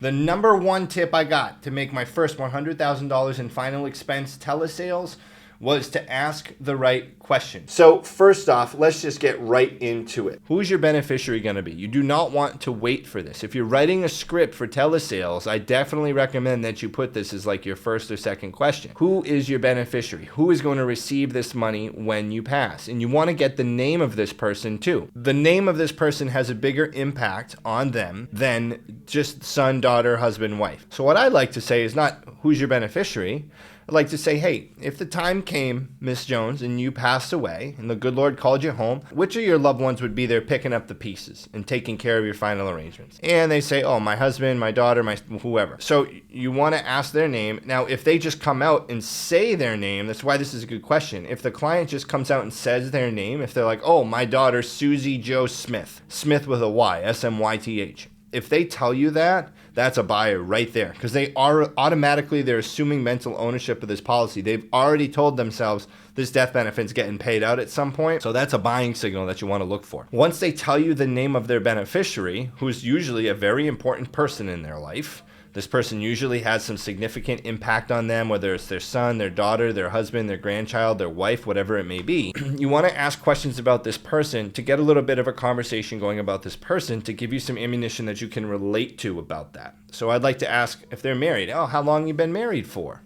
The number one tip I got to make my first $100,000 in final expense telesales was to ask the right question. So first off, let's just get right into it. Who's your beneficiary going to be? You do not want to wait for this. If you're writing a script for telesales, I definitely recommend that you put this as like your first or second question. Who is your beneficiary? Who is going to receive this money when you pass? And you want to get the name of this person too. The name of this person has a bigger impact on them than just son, daughter, husband, wife. So what I like to say is not who's your beneficiary. I'd like to say, hey, if the time came, Miss Jones, and you passed away and the good Lord called you home, which of your loved ones would be there picking up the pieces and taking care of your final arrangements? And they say, oh, my husband, my daughter, my whoever. So you want to ask their name. Now, if they just come out and say their name, that's why this is a good question. If the client just comes out and says their name, if they're like, oh, my daughter, Susie Joe Smith, Smith with a Y, Smyth. If they tell you that, that's a buyer right there, because they are automatically, they're assuming mental ownership of this policy. They've already told themselves this death benefit's getting paid out at some point. So that's a buying signal that you want to look for. Once they tell you the name of their beneficiary, who's usually a very important person in their life, this person usually has some significant impact on them, whether it's their son, their daughter, their husband, their grandchild, their wife, whatever it may be. You want to ask questions about this person to get a little bit of a conversation going about this person to give you some ammunition that you can relate to about that. So I'd like to ask if they're married. Oh, how long you been married for?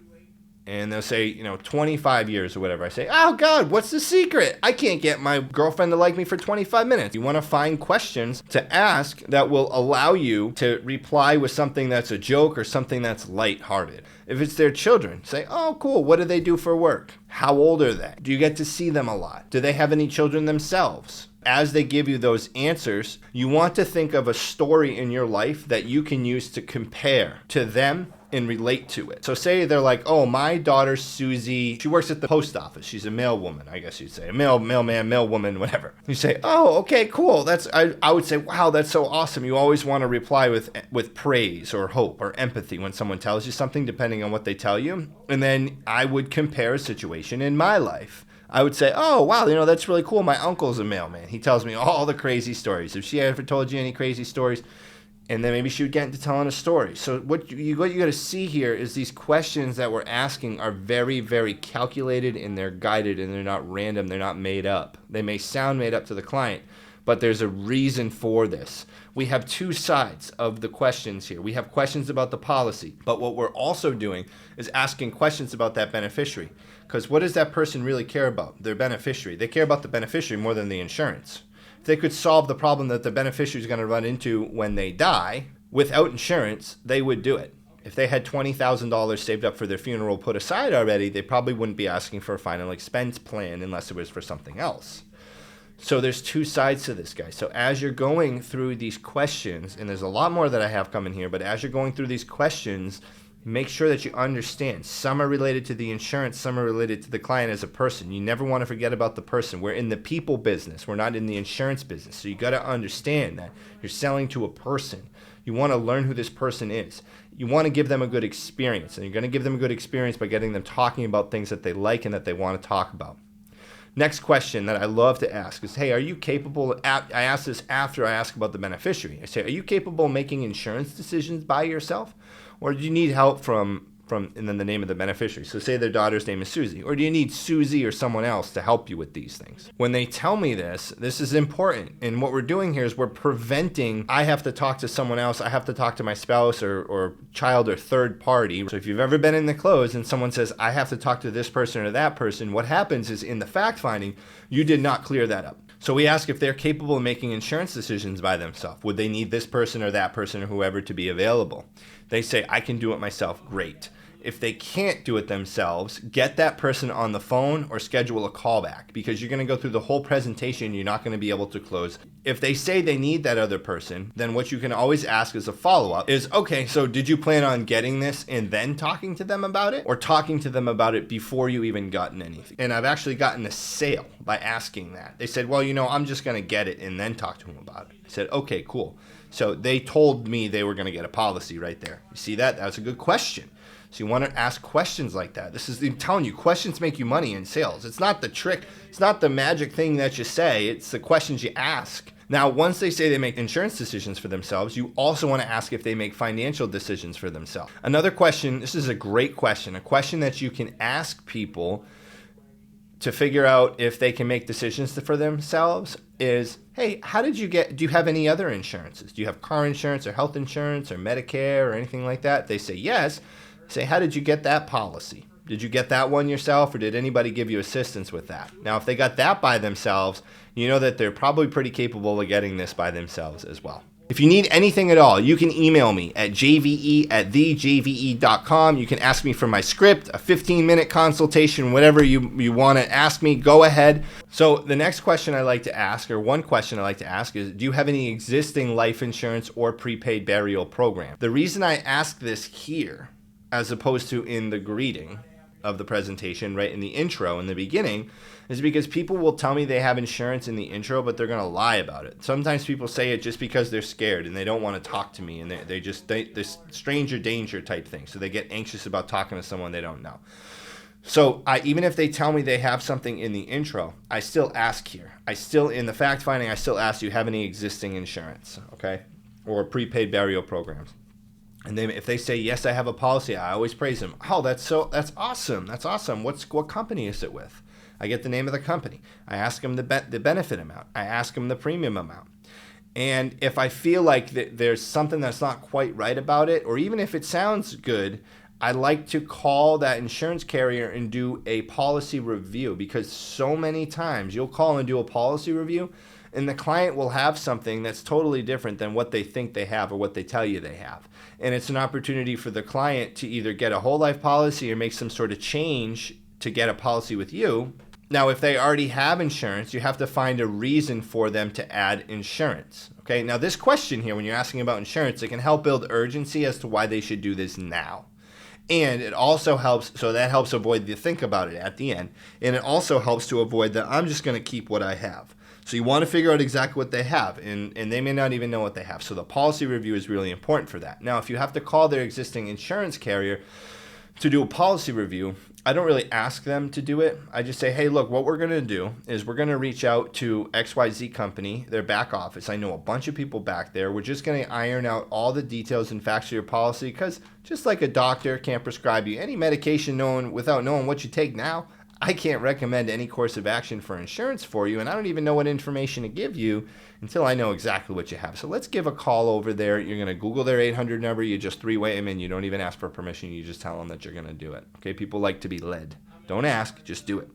And they'll say, 25 years or whatever. I say, oh God, what's the secret? I can't get my girlfriend to like me for 25 minutes. You want to find questions to ask that will allow you to reply with something that's a joke or something that's lighthearted. If it's their children, say, oh cool, what do they do for work? How old are they? Do you get to see them a lot? Do they have any children themselves? As they give you those answers, you want to think of a story in your life that you can use to compare to them and relate to it. So say they're like, oh, my daughter Susie, she works at the post office. She's a mail woman, I guess you'd say. A mailman, mail woman, whatever. You say, oh, okay, cool. I would say, wow, that's so awesome. You always want to reply with praise or hope or empathy when someone tells you something, depending on what they tell you. And then I would compare a situation in my life. I would say, oh, wow, that's really cool. My uncle's a mailman. He tells me all the crazy stories. If she ever told you any crazy stories, and then maybe she would get into telling a story. So what you got to see here is these questions that we're asking are very, very calculated, and they're guided, and they're not random. They're not made up. They may sound made up to the client, but there's a reason for this. We have two sides of the questions here. We have questions about the policy, but what we're also doing is asking questions about that beneficiary. Because what does that person really care about? Their beneficiary. They care about the beneficiary more than the insurance. If they could solve the problem that the beneficiary is going to run into when they die without insurance, they would do it. If they had $20,000 saved up for their funeral put aside already, they probably wouldn't be asking for a final expense plan unless it was for something else. So there's two sides to this, guys. So as you're going through these questions, and there's a lot more that I have coming here, but as you're going through these questions, make sure that you understand. Some are related to the insurance, some are related to the client as a person. You never want to forget about the person. We're in the people business. We're not in the insurance business. So you got to understand that you're selling to a person. You want to learn who this person is. You want to give them a good experience. And you're going to give them a good experience by getting them talking about things that they like and that they want to talk about. Next question that I love to ask is, hey, are you capable, I ask this after I ask about the beneficiary. I say, are you capable of making insurance decisions by yourself? Or do you need help from and then the name of the beneficiary? So say their daughter's name is Susie. Or do you need Susie or someone else to help you with these things? When they tell me this is important. And what we're doing here is we're preventing, I have to talk to someone else. I have to talk to my spouse or child or third party. So if you've ever been in the close and someone says, I have to talk to this person or that person, what happens is in the fact finding, you did not clear that up. So we ask if they're capable of making insurance decisions by themselves. Would they need this person or that person or whoever to be available? They say, I can do it myself. Great. If they can't do it themselves, get that person on the phone or schedule a callback, because you're going to go through the whole presentation. You're not going to be able to close. If they say they need that other person, then what you can always ask as a follow-up is, okay, so did you plan on getting this and then talking to them about it, or talking to them about it before you even gotten anything? And I've actually gotten a sale by asking that. They said, well, I'm just going to get it and then talk to them about it. I said, okay, cool. So they told me they were going to get a policy right there. You see that? That was a good question. So you want to ask questions like that. I'm telling you, questions make you money in sales. It's not the trick. It's not the magic thing that you say. It's the questions you ask. Now, once they say they make insurance decisions for themselves, you also want to ask if they make financial decisions for themselves. Another question, this is a great question, a question that you can ask people to figure out if they can make decisions for themselves is, hey, do you have any other insurances? Do you have car insurance or health insurance or Medicare or anything like that? If they say yes, say, how did you get that policy? Did you get that one yourself, or did anybody give you assistance with that? Now, if they got that by themselves, you know that they're probably pretty capable of getting this by themselves as well. If you need anything at all, you can email me at jve@thejve.com. You can ask me for my script, a 15-minute consultation, whatever you want to ask me, go ahead. So the next question I like to ask, or one question I like to ask is, do you have any existing life insurance or prepaid burial program? The reason I ask this here, as opposed to in the greeting of the presentation, right in the intro, in the beginning, is because people will tell me they have insurance in the intro, but they're going to lie about it. Sometimes people say it just because they're scared and they don't want to talk to me, and they this stranger danger type thing. So they get anxious about talking to someone they don't know. So even if they tell me they have something in the intro, I still ask here. In the fact finding, I still ask, do you have any existing insurance, okay, or prepaid burial programs? And then if they say, yes, I have a policy, I always praise them. Oh, that's awesome. That's awesome. What company is it with? I get the name of the company. I ask them the benefit amount. I ask them the premium amount. And if I feel like there's something that's not quite right about it, or even if it sounds good, I like to call that insurance carrier and do a policy review, because so many times you'll call and do a policy review, and the client will have something that's totally different than what they think they have or what they tell you they have. And it's an opportunity for the client to either get a whole life policy or make some sort of change to get a policy with you. Now, if they already have insurance, you have to find a reason for them to add insurance. Okay, now this question here, when you're asking about insurance, it can help build urgency as to why they should do this now. And it also helps, so that helps avoid the think about it at the end. And it also helps to avoid the, I'm just going to keep what I have. So you want to figure out exactly what they have, and they may not even know what they have. So the policy review is really important for that. Now, if you have to call their existing insurance carrier to do a policy review, I don't really ask them to do it. I just say, hey, look, what we're going to do is we're going to reach out to XYZ company, their back office. I know a bunch of people back there. We're just going to iron out all the details and facts of your policy, because just like a doctor can't prescribe you any medication without knowing what you take now, I can't recommend any course of action for insurance for you, and I don't even know what information to give you until I know exactly what you have. So let's give a call over there. You're going to Google their 800 number. You just three-way them in. You don't even ask for permission. You just tell them that you're going to do it. Okay, people like to be led. Don't ask, just do it.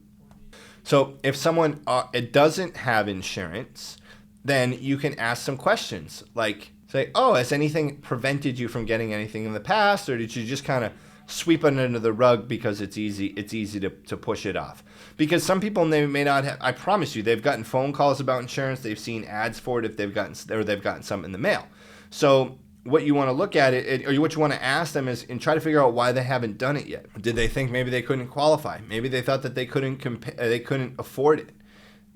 So if someone it doesn't have insurance, then you can ask some questions like, say, oh, has anything prevented you from getting anything in the past, or did you just kind of sweep it under the rug because it's easy to push it off? Because some people, they may not have, I promise you, they've gotten phone calls about insurance, they've seen ads for it if they've gotten some in the mail. So what you want to look at it, or what you want to ask them is, and try to figure out why they haven't done it yet. Did they think maybe they couldn't qualify? Maybe they thought that they couldn't afford it.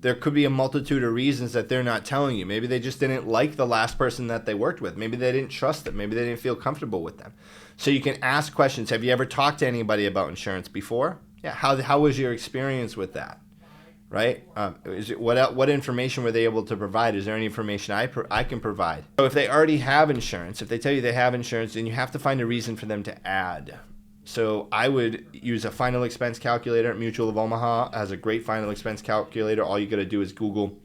There could be a multitude of reasons that they're not telling you. Maybe they just didn't like the last person that they worked with. Maybe they didn't trust them. Maybe they didn't feel comfortable with them. So you can ask questions. Have you ever talked to anybody about insurance before? Yeah. How was your experience with that? Right? What information were they able to provide? Is there any information I can provide? So if they already have insurance, if they tell you they have insurance, then you have to find a reason for them to add. So I would use a final expense calculator. Mutual of Omaha has a great final expense calculator. All you got to do is Google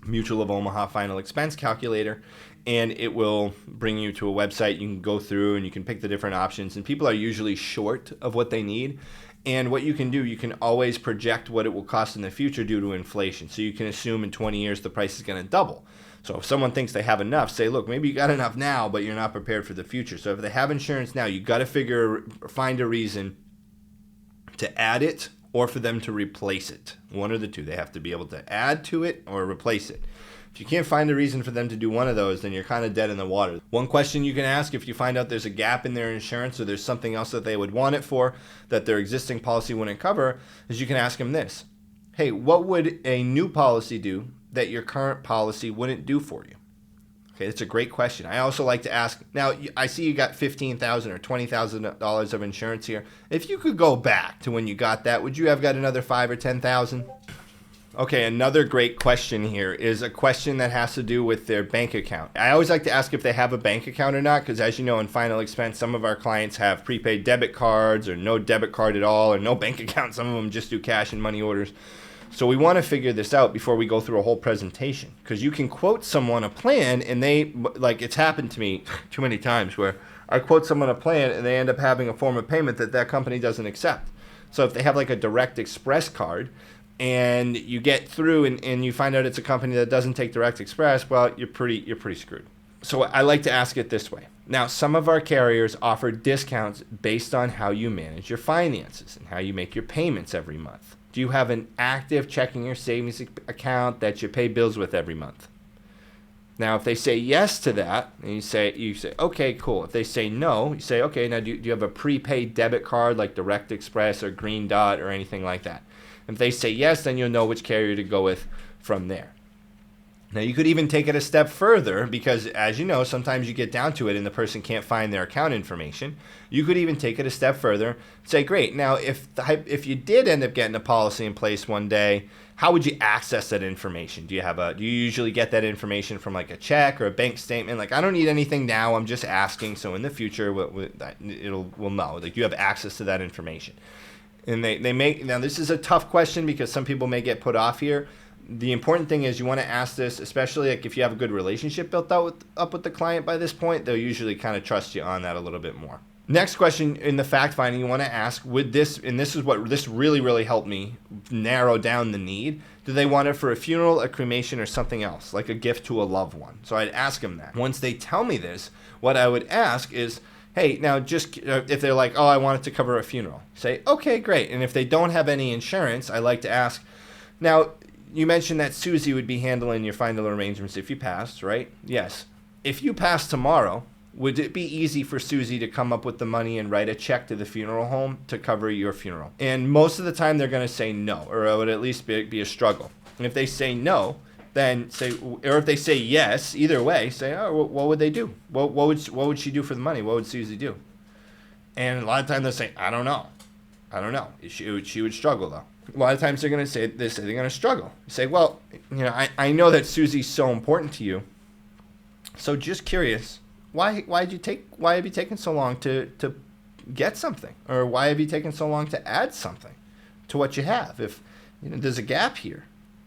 Mutual of Omaha final expense calculator, and it will bring you to a website. You can go through and you can pick the different options, and people are usually short of what they need. And what you can do, you can always project what it will cost in the future due to inflation. So you can assume in 20 years the price is going to double. So if someone thinks they have enough, say, look, maybe you got enough now, but you're not prepared for the future. So if they have insurance now, you got to find a reason to add it or for them to replace it. One or the two. They have to be able to add to it or replace it. If you can't find a reason for them to do one of those, then you're kind of dead in the water. One question you can ask if you find out there's a gap in their insurance or there's something else that they would want it for that their existing policy wouldn't cover is you can ask them this. Hey, what would a new policy do that your current policy wouldn't do for you? Okay, that's a great question. I also like to ask, now I see you got $15,000 or $20,000 of insurance here. If you could go back to when you got that, would you have got another $5,000 or $10,000? Okay, another great question here is a question that has to do with their bank account. I always like to ask if they have a bank account or not, because as you know, in Final Expense, some of our clients have prepaid debit cards or no debit card at all or no bank account. Some of them just do cash and money orders. So we want to figure this out before we go through a whole presentation, because you can quote someone a plan and they, like it's happened to me too many times where I quote someone a plan and they end up having a form of payment that company doesn't accept. So if they have like a Direct Express card, and you get through and you find out it's a company that doesn't take Direct Express, well, you're pretty screwed. So I like to ask it this way. Now, some of our carriers offer discounts based on how you manage your finances and how you make your payments every month. Do you have an active checking or savings account that you pay bills with every month? Now, if they say yes to that, and you say, okay, cool. If they say no, you say, okay, now do you have a prepaid debit card like Direct Express or Green Dot or anything like that? If they say yes, then you'll know which carrier to go with from there. Now, you could even take it a step further because, as you know, sometimes you get down to it and the person can't find their account information. You could even take it a step further and say, great, now if you did end up getting a policy in place one day, how would you access that information? Do you usually get that information from like a check or a bank statement? Like, I don't need anything now, I'm just asking, so in the future we'll know. Like, you have access to that information. And now this is a tough question because some people may get put off here. The important thing is you want to ask this, especially like if you have a good relationship built up with the client by this point, they'll usually kind of trust you on that a little bit more. Next question in the fact finding, you want to ask, would this, and this is what this really helped me narrow down the need, do they want it for a funeral, a cremation, or something else, like a gift to a loved one? So I'd ask them that. Once they tell me this, what I would ask is, hey, now just if they're like, oh, I want it to cover a funeral, say, okay, great. And if they don't have any insurance, I like to ask, now, you mentioned that Susie would be handling your final arrangements if you passed, right? Yes. If you passed tomorrow, would it be easy for Susie to come up with the money and write a check to the funeral home to cover your funeral? And most of the time they're going to say no, or it would at least be a struggle. And if they say no, then say, or if they say yes, either way, say, oh, what would they do? What would she do for the money? What would Susie do? And a lot of times they'll say, I don't know. She would struggle though. A lot of times they're going to say this, they're going to struggle. Say, well, I know that Susie's so important to you. So just curious, why have you taken so long to get something? Or why have you taken so long to add something to what you have? If there's a gap here,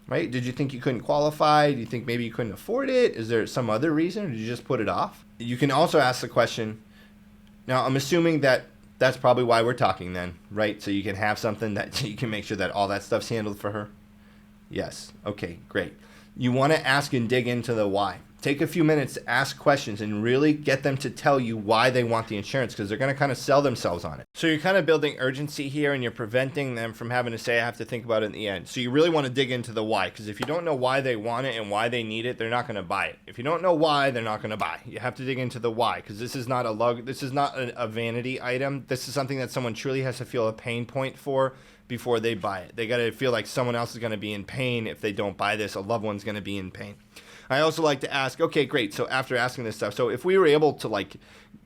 right? Did you think you couldn't qualify? Do you think maybe you couldn't afford it? Is there some other reason? Or did you just put it off? You can also ask the question, now I'm assuming that that's probably why we're talking then, right? So you can have something that you can make sure that all that stuff's handled for her? Yes. Okay, great. You want to ask and dig into the why. Take a few minutes to ask questions and really get them to tell you why they want the insurance, because they're going to kind of sell themselves on it. So you're kind of building urgency here and you're preventing them from having to say, I have to think about it in the end. So you really want to dig into the why, because if you don't know why they want it and why they need it, they're not going to buy it. If you don't know why, they're not going to buy. You have to dig into the why, because this is not a vanity item. This is something that someone truly has to feel a pain point for before they buy it. They got to feel like someone else is going to be in pain if they don't buy this. A loved one's going to be in pain. I also like to ask, okay, great. So after asking this stuff, so if we were able to like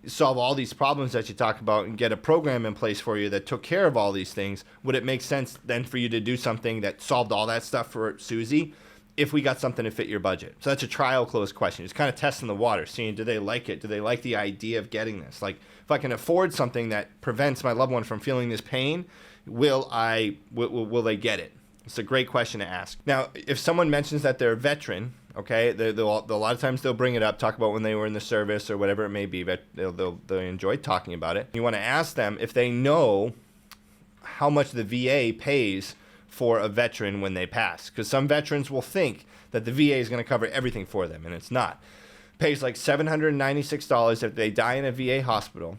solve all these problems that you talk about and get a program in place for you that took care of all these things, would it make sense then for you to do something that solved all that stuff for Susie if we got something to fit your budget? So that's a trial close question. It's kind of testing the water, seeing do they like it? Do they like the idea of getting this? Like if I can afford something that prevents my loved one from feeling this pain, will they get it? It's a great question to ask. Now, if someone mentions that they're a veteran, okay, a lot of times they'll bring it up, talk about when they were in the service or whatever it may be, but they'll enjoy talking about it. You want to ask them if they know how much the VA pays for a veteran when they pass, because some veterans will think that the VA is going to cover everything for them, and it's not. It pays like $796 if they die in a VA hospital.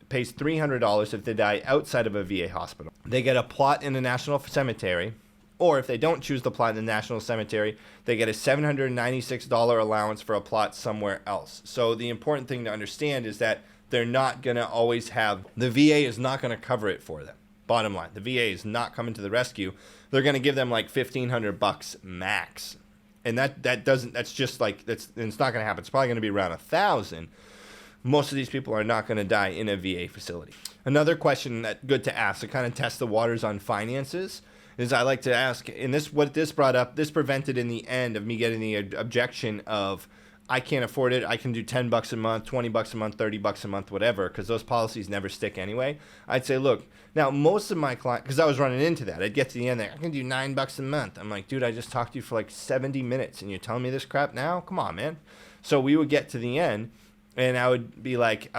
It pays $300 if they die outside of a VA hospital. They get a plot in a national cemetery. Or if they don't choose the plot in the National Cemetery, they get a $796 allowance for a plot somewhere else. So the important thing to understand is that they're not going to always have, the VA is not going to cover it for them. Bottom line, the VA is not coming to the rescue. They're going to give them like $1,500 max. And that's just like, it's not going to happen. It's probably going to be around $1,000. Most of these people are not going to die in a VA facility. Another question that's good to ask to kind of test the waters on finances is I like to ask, and what this brought up, this prevented in the end of me getting the objection of, I can't afford it. I can do $10 a month, $20 a month, $30 a month, whatever, because those policies never stick anyway. I'd say, look, now most of my clients, because I was running into that, I'd get to the end there, I can do $9 a month. I'm like, dude, I just talked to you for like 70 minutes and you're telling me this crap now? Come on, man. So we would get to the end and I would be like,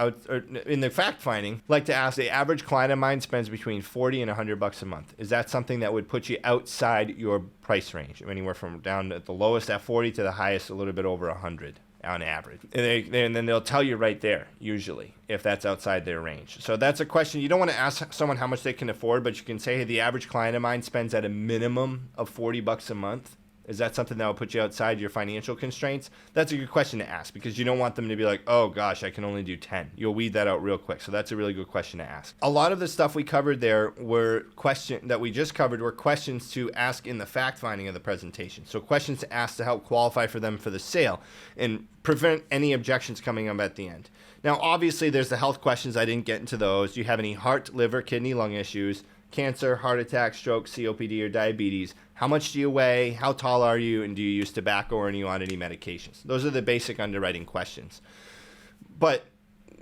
in the fact finding, like to ask, the average client of mine spends between $40 and $100 a month. Is that something that would put you outside your price range? Anywhere from down at the lowest at 40 to the highest a little bit over 100 on average. And then they'll tell you right there, usually, if that's outside their range. So that's a question. You don't want to ask someone how much they can afford, but you can say, hey, the average client of mine spends at a minimum of $40 a month. Is that something that will put you outside your financial constraints? That's a good question to ask because you don't want them to be like, oh gosh, I can only do 10. You'll weed that out real quick. So that's a really good question to ask. A lot of the stuff we covered there were questions to ask in the fact finding of the presentation. So questions to ask to help qualify for them for the sale and prevent any objections coming up at the end. Now, obviously there's the health questions. I didn't get into those. Do you have any heart, liver, kidney, lung issues? Cancer, heart attack, stroke, COPD, or diabetes? How much do you weigh? How tall are you? And do you use tobacco or are you on any medications? Those are the basic underwriting questions. But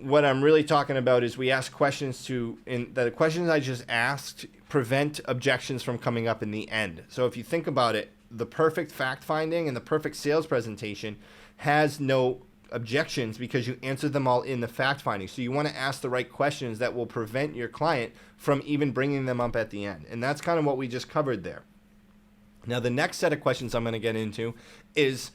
what I'm really talking about is we ask questions the questions I just asked prevent objections from coming up in the end. So if you think about it, the perfect fact finding and the perfect sales presentation has no objections because you answered them all in the fact finding. So you want to ask the right questions that will prevent your client from even bringing them up at the end. And that's kind of what we just covered there. Now, the next set of questions I'm going to get into is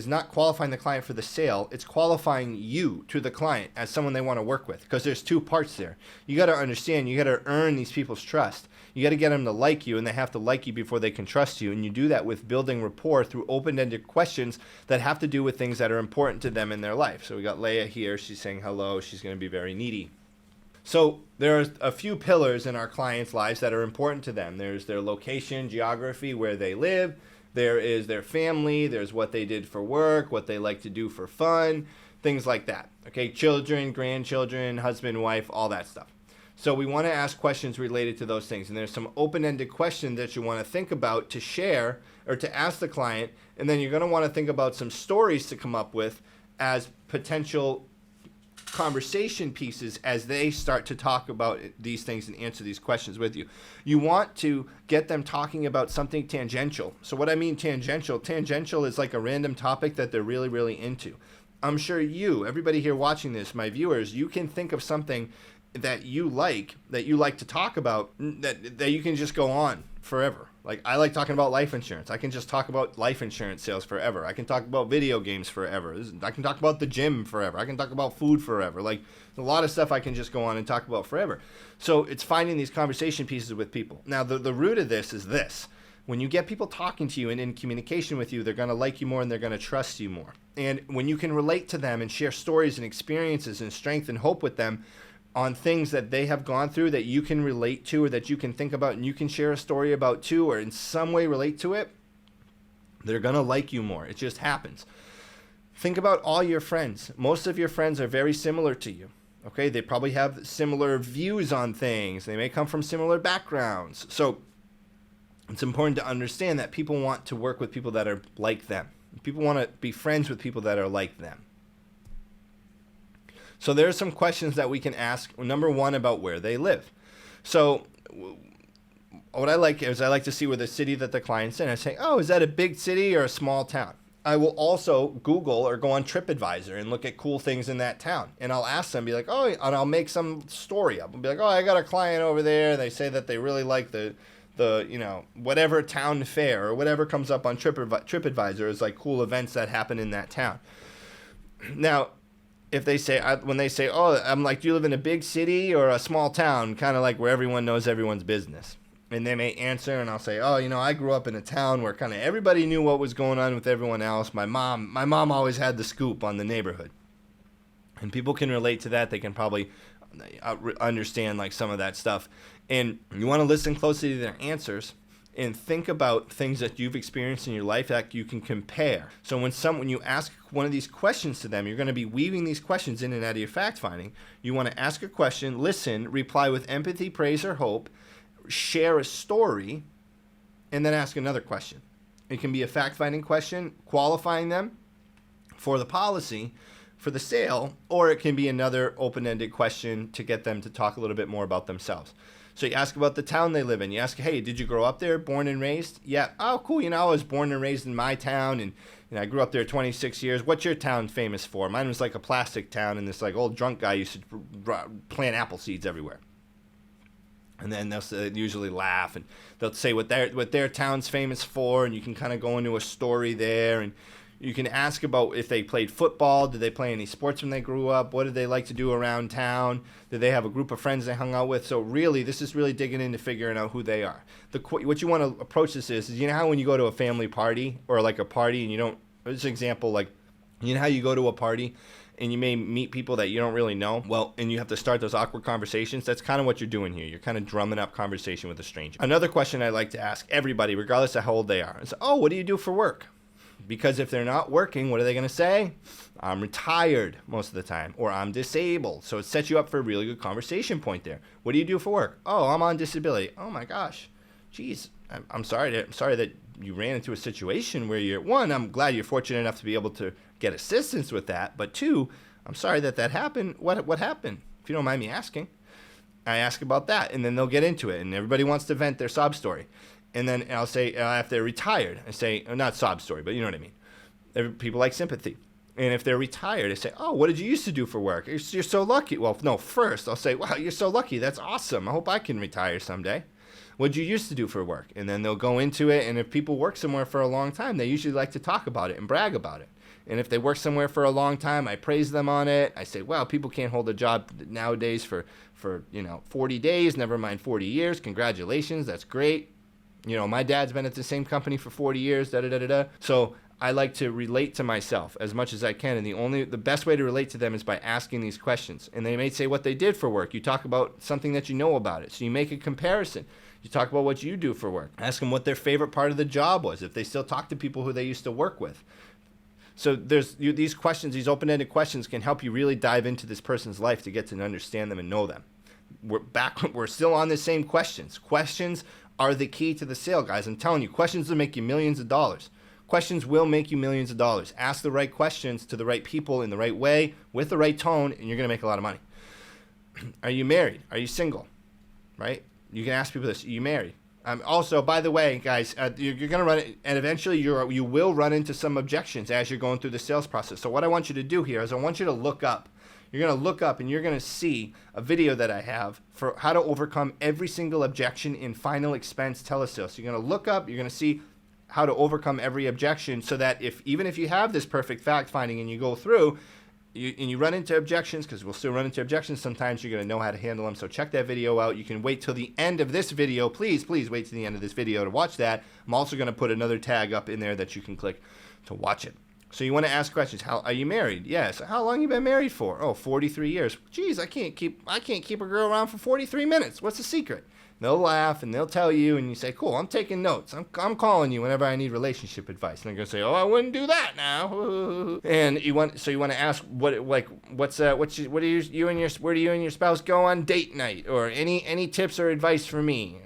not qualifying the client for the sale. It's qualifying you to the client as someone they want to work with, because there's two parts there. You got to understand, you got to earn these people's trust. You got to get them to like you, and they have to like you before they can trust you. And you do that with building rapport through open-ended questions that have to do with things that are important to them in their life. So we got Leah here. She's saying hello. She's going to be very needy. So there are a few pillars in our clients' lives that are important to them. There's their location, geography, where they live. There is their family. There's what they did for work, what they like to do for fun, things like that. Okay, children, grandchildren, husband, wife, all that stuff. So we want to ask questions related to those things. And there's some open-ended questions that you want to think about to share or to ask the client. And then you're going to want to think about some stories to come up with as potential conversation pieces as they start to talk about these things and answer these questions with you. You want to get them talking about something tangential. So what I mean tangential is like a random topic that they're really, really into. I'm sure everybody here watching this, my viewers, you can think of something that you like to talk about that you can just go on forever. Like, I like talking about life insurance. I can just talk about life insurance sales forever. I can talk about video games forever. I can talk about the gym forever. I can talk about food forever. Like, a lot of stuff I can just go on and talk about forever. So it's finding these conversation pieces with people. Now, the root of this is this. When you get people talking to you and in communication with you, they're going to like you more and they're going to trust you more. And when you can relate to them and share stories and experiences and strength and hope with them on things that they have gone through that you can relate to or that you can think about and you can share a story about too, or in some way relate to it, they're going to like you more. It just happens. Think about all your friends. Most of your friends are very similar to you. Okay, they probably have similar views on things. They may come from similar backgrounds. So it's important to understand that people want to work with people that are like them. People want to be friends with people that are like them. So there are some questions that we can ask. Number one, about where they live. So what I like to see where the city that the client's in. I say, oh, is that a big city or a small town? I will also Google or go on TripAdvisor and look at cool things in that town. And I'll ask them, be like, oh, and I'll make some story up. I'll be like, oh, I got a client over there. They say that they really like the whatever town fair or whatever comes up on TripAdvisor is like cool events that happen in that town. Now, if they say, when they say, oh, I'm like, do you live in a big city or a small town? Kind of like where everyone knows everyone's business. And they may answer and I'll say, oh, I grew up in a town where kind of everybody knew what was going on with everyone else. My mom always had the scoop on the neighborhood. And people can relate to that. They can probably understand like some of that stuff. And you want to listen closely to their answers and think about things that you've experienced in your life that you can compare. So when you ask one of these questions to them, you're going to be weaving these questions in and out of your fact finding. You want to ask a question, listen, reply with empathy, praise, or hope, share a story, and then ask another question. It can be a fact-finding question, qualifying them for the policy, for the sale, or it can be another open-ended question to get them to talk a little bit more about themselves. So you ask about the town they live in. You ask, hey, did you grow up there, born and raised? Yeah. Oh, cool. I was born and raised in my town, and I grew up there 26 years. What's your town famous for? Mine was like a plastic town, and this like old drunk guy used to plant apple seeds everywhere. And then they'll usually laugh, and they'll say what their town's famous for, and you can kind of go into a story there, and you can ask about if they played football. Did they play any sports when they grew up? What did they like to do around town? Did they have a group of friends they hung out with? So really, this is really digging into figuring out who they are. What you want to approach this is you know how when you go to a family party or like a party and you don't, this example, like, you know how you go to a party and you may meet people that you don't really know? Well, and you have to start those awkward conversations. That's kind of what you're doing here. You're kind of drumming up conversation with a stranger. Another question I like to ask everybody, regardless of how old they are, is, oh, what do you do for work? Because if they're not working, what are they going to say? I'm retired most of the time, or I'm disabled. So it sets you up for a really good conversation point there. What do you do for work? Oh, I'm on disability. Oh my gosh, geez, I'm sorry that you ran into a situation where one, I'm glad you're fortunate enough to be able to get assistance with that, but two, I'm sorry that happened. What happened? If you don't mind me asking. I ask about that, and then they'll get into it, and everybody wants to vent their sob story. And then I'll say, if they're retired, I say, not sob story, but you know what I mean. People like sympathy. And if they're retired, I say, oh, what did you used to do for work? You're so lucky. Well, no, first I'll say, wow, you're so lucky. That's awesome. I hope I can retire someday. What did you used to do for work? And then they'll go into it. And if people work somewhere for a long time, they usually like to talk about it and brag about it. And if they work somewhere for a long time, I praise them on it. I say, well, people can't hold a job nowadays for 40 days, never mind 40 years. Congratulations. That's great. My dad's been at the same company for 40 years, da-da-da-da-da. So I like to relate to myself as much as I can. And the best way to relate to them is by asking these questions. And they may say what they did for work. You talk about something that you know about it. So you make a comparison. You talk about what you do for work. Ask them what their favorite part of the job was, if they still talk to people who they used to work with. So these questions, these open-ended questions can help you really dive into this person's life to get to understand them and know them. We're still on the same questions. Questions are the key to the sale, guys. I'm telling you, questions will make you millions of dollars. Questions will make you millions of dollars. Ask the right questions to the right people in the right way, with the right tone, and you're going to make a lot of money. Are you married? Are you single? Right? You can ask people this. Are you married? Also, by the way, guys, you're going to run it, and eventually you will run into some objections as you're going through the sales process. So what I want you to do here is I want you to look up. You're going to look up and you're going to see a video that I have for how to overcome every single objection in final expense telesales. So you're going to look up, you're going to see how to overcome every objection so that even if you have this perfect fact finding and you go through and you run into objections, because we'll still run into objections sometimes, you're going to know how to handle them. So check that video out. You can wait till the end of this video. Please wait till the end of this video to watch that. I'm also going to put another tag up in there that you can click to watch it. So you want to ask questions. How are you married? Yes. How long you been married for? Oh, 43 years. Geez, I can't keep a girl around for 43 minutes. What's the secret? They'll laugh and they'll tell you, and you say, cool, I'm taking notes. I'm calling you whenever I need relationship advice. And they're gonna say, oh, I wouldn't do that now. And you want to ask where do you and your spouse go on date night, or any tips or advice for me?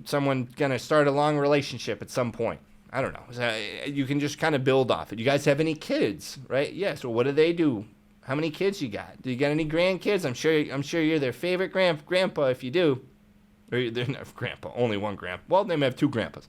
Someone gonna start a long relationship at some point. I don't know. So you can just kind of build off it. You guys have any kids, right? Yeah. So what do they do? How many kids you got? Do you got any grandkids? I'm sure you're their favorite grandpa if you do. Or they're not grandpa, only one grandpa. Well, they may have two grandpas.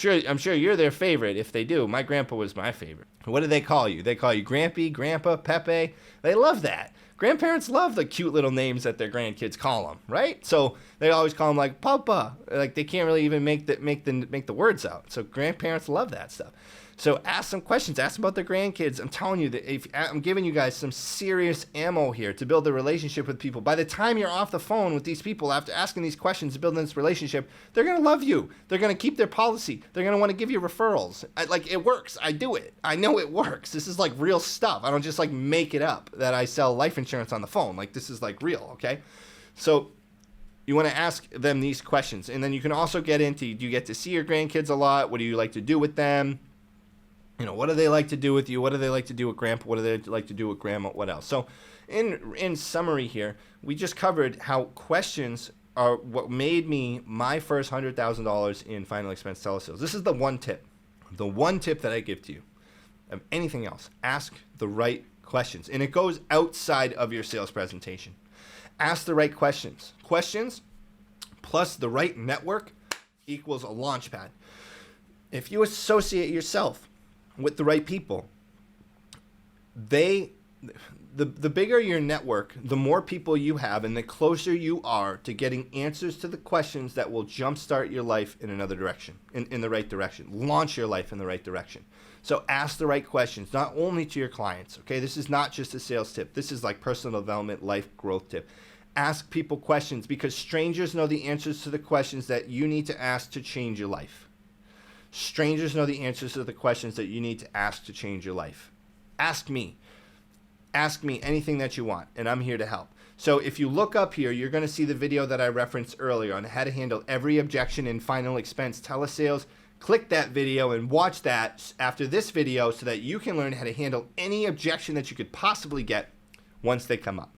I'm sure you're their favorite if they do. My grandpa was my favorite. What do they call you? They call you Grampy, Grandpa, Pepe. They love that. Grandparents love the cute little names that their grandkids call them, right? So they always call them like Papa. Like they can't really even make the words out. So grandparents love that stuff. So ask some questions. Ask about their grandkids. I'm telling you that I'm giving you guys some serious ammo here to build a relationship with people. By the time you're off the phone with these people, after asking these questions, building this relationship, they're going to love you. They're going to keep their policy. They're going to want to give you referrals. It works. I do it. I know it works. This is like real stuff. I don't just like make it up that I sell life insurance on the phone. Like this is like real, okay? So you want to ask them these questions. And then you can also get into, do you get to see your grandkids a lot? What do you like to do with them? What do they like to do with you? What do they like to do with grandpa? What do they like to do with grandma? What else? So in summary here, we just covered how questions are what made me my first $100,000 in final expense telesales. This is the one tip that I give to you. Of anything else, ask the right questions. And it goes outside of your sales presentation. Ask the right questions. Questions plus the right network equals a launch pad. If you associate yourself with the right people, the bigger your network, the more people you have, and the closer you are to getting answers to the questions that will jumpstart your life in another direction, in the right direction, launch your life in the right direction. So ask the right questions, not only to your clients, okay? This is not just a sales tip. This is like personal development, life growth tip. Ask people questions because strangers know the answers to the questions that you need to ask to change your life. Strangers know the answers to the questions that you need to ask to change your life. Ask me. Ask me anything that you want, and I'm here to help. So if you look up here, you're going to see the video that I referenced earlier on how to handle every objection in final expense telesales. Click that video and watch that after this video so that you can learn how to handle any objection that you could possibly get once they come up.